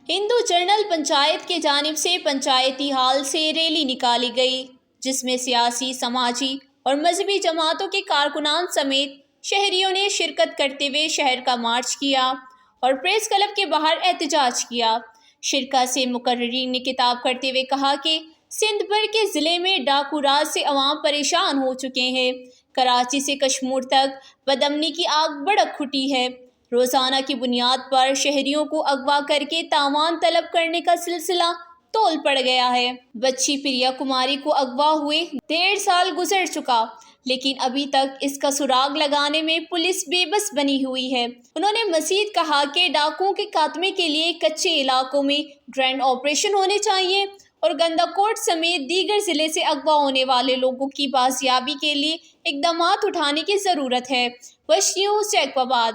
ہندو general panchayat کی جانب سے پنچایتی ہال سے ریلی نکالی گئی، جس میں سیاسی، سماجی اور مذہبی جماعتوں کے کارکنان سمیت شہریوں نے شرکت کرتے ہوئے شہر کا مارچ کیا اور پریس کلب کے باہر احتجاج کیا۔ شرکا سے مقررین نے خطاب کرتے ہوئے کہا کہ سندھ بھر کے ضلع میں ڈاکو راج سے عوام پریشان ہو چکے ہیں۔ کراچی سے کشمیر تک بدامنی کی آگ بھڑک اٹھی ہے۔ روزانہ کی بنیاد پر شہریوں کو اغوا کر کے تاوان طلب کرنے کا سلسلہ طول پڑ گیا ہے۔ بچی پریا کماری کو اغوا ہوئے 1.5 سال گزر چکا، لیکن ابھی تک اس کا سراغ لگانے میں پولیس بے بس بنی ہوئی ہے۔ انہوں نے مزید کہا کہ ڈاکوؤں کے خاتمے کے لیے کچے علاقوں میں گرینڈ آپریشن ہونے چاہیے اور گندا کوٹ سمیت دیگر ضلع سے اغوا ہونے والے لوگوں کی بازیابی کے لیے اقدامات اٹھانے کی ضرورت ہے۔ وش نیوز، جیکب آباد۔